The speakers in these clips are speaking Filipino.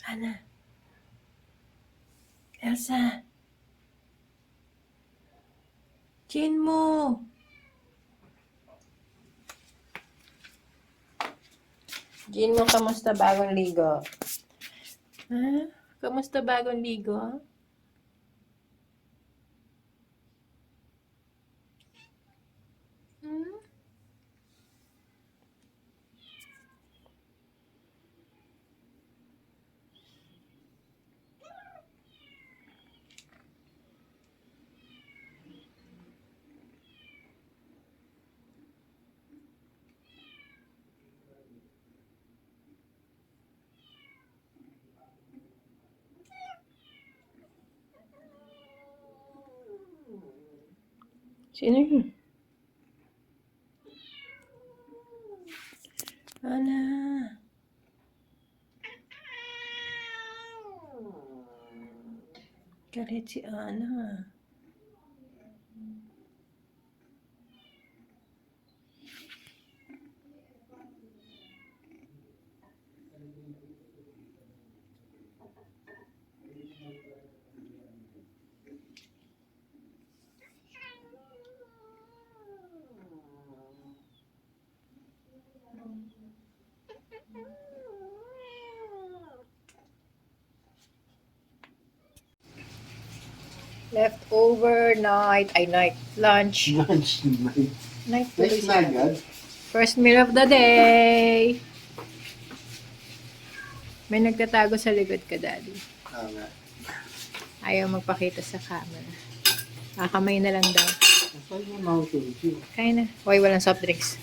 Ana. Elsa. Chin mo. Jin mo, kamusta bagong ligo? Ha? Kamusta bagong ligo? Hmm? Sino yun? Ana. Galit si Ana. Leftover night lunch. Lunch night. Night Night na agad. First meal of the day. May nagtatago sa likod ka, Daddy. Nga. Ayaw magpakita sa camera. Kamay na lang daw. Saan yung mountain dew? Kaya na. Why walang soft drinks?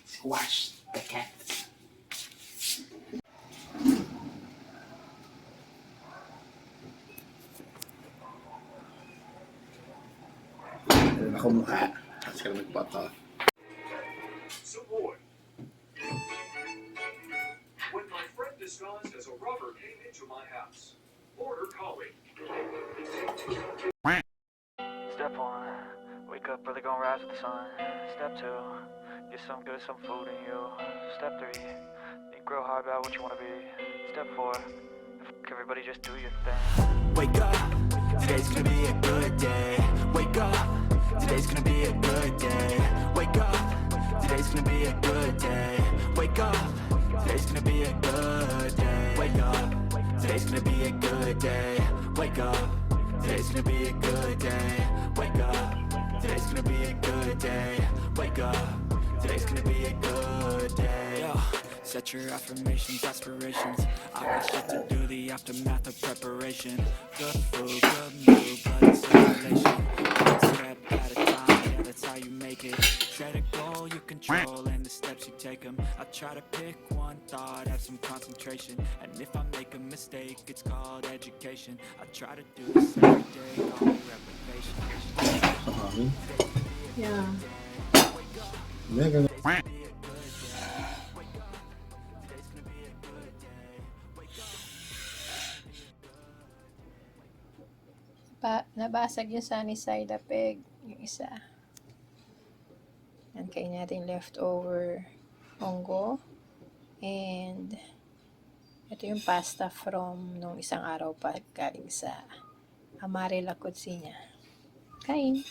Squash the cat. Ako mukha. Kasi ka nagpata. Support. When my friend disguised as a robber came into my house, border collie. Step 1, wake up early, gonna rise with the sun. Step 2, get some good, some food in you. Step 3, think real hard about what you wanna be. Step 4, everybody just do your thing. Wake up, today's gonna be a good day. Wake up, today's gonna be a good day. Wake up, today's gonna be a good day. Wake up, today's gonna be a good day. Wake up, today's gonna be a good day. Wake up, today's gonna be a good day. Wake up, today's gonna be a good day. Wake up, today's gonna be a good day. Yo, set your affirmations, aspirations. I got shit to do, the aftermath of preparation. Good food, good mood, blood circulation. One step at a time, yeah, that's how you make it. Set a goal you control and the steps you take them. I try to pick one thought, have some concentration. And if I make a mistake, it's called education. I try to do this every day, call me reprobation. Yeah. Mega. Nabasag yung sunny side up egg. Yung isa. Yan, kain natin leftover onggo. And ito yung pasta from nung isang araw pa galing sa Amare la Cocina. Kain.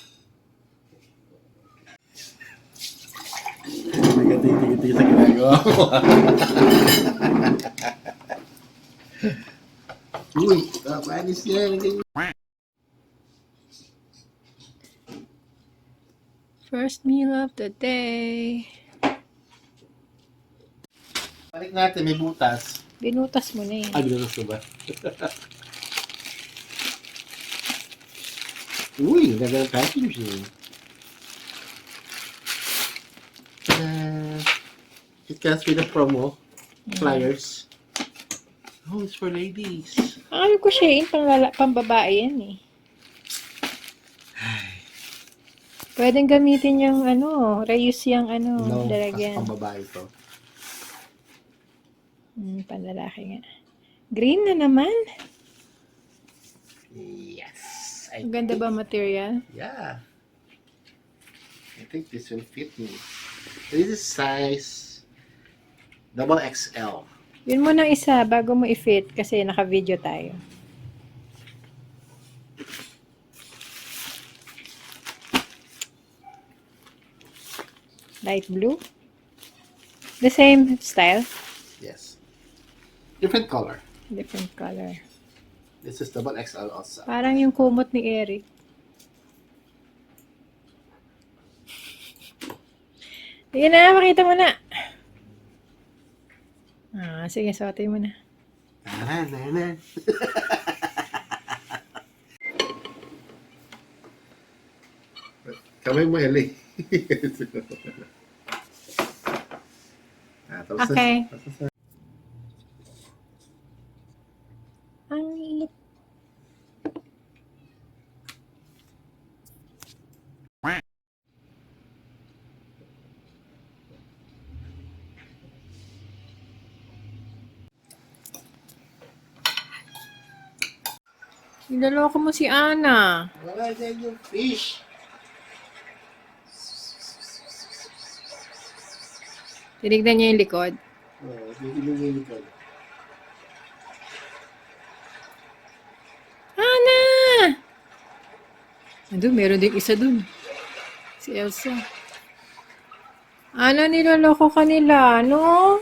Nagating-tingin sa ginagawa ko. Uy, panis yan. First meal of the day. Balik natin, may butas. Binutas mo na yun. Binutas ko ba? Uy, ganda ng packaging. It comes with a promo. Flyers. Oh, it's for ladies. Alam ko siya yun, pambabae yan eh. Pwedeng gamitin yung reuse yung No, lalagyan. pambabae to. Panlalaki nga. Green na naman. Yes. Ang ganda ba material? Yeah. I think this will fit me. This is size XXL. Yun mo na isa bago mo i-fit kasi naka-video tayo. Light blue. The same style. Yes. Different color. Different color. This is XXL also. Parang yung kumot ni Eric. Sige na, makita mo na. Sige, suotin mo na. Na. Kamay mo, Eli. Okay. Ang liit. Niloloko mo si Ana. Wala dyan yung fish. Tinignan niya yung likod. Oh, hindi ko. Ana! Ando, meron din isa dun. Si Elsa. Ana, niloloko ka nila, no?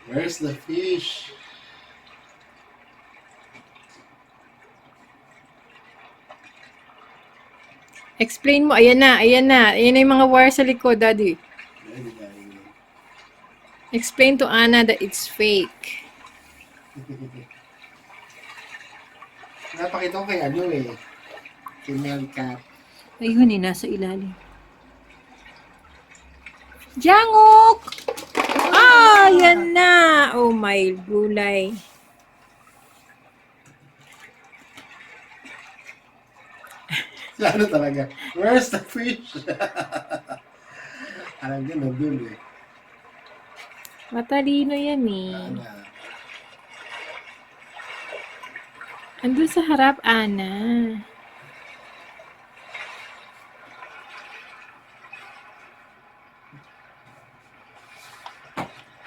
Where's the fish? Explain mo. Ayan na, ayan na. Ayan na yung mga wire sa likod, Daddy. Explain to Ana that it's fake. Napakita ko kay female cat. Ayun eh, nasa ilalim. Jangok! Yan na! Oh my gulay. Ano talaga? Where's the fish? Alam niya, nandun eh. Matalino yan eh. Ana. Andun sa harap, Ana.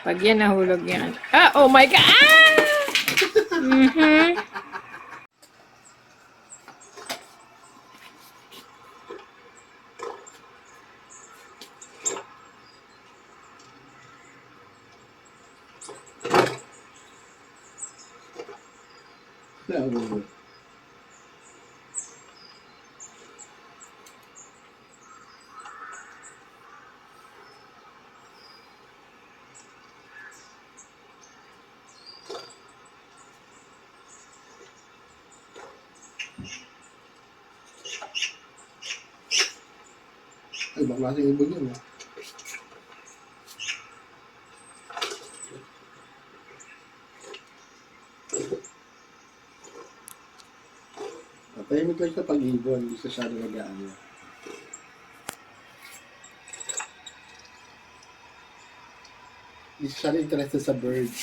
Pag yan nahulog yan. Oh my God! No. Ay, bakla sa ibon yun. Tahimik lang siya pag-ibon. Hindi siya masyado nag-ano. Hindi siya interested sa birds.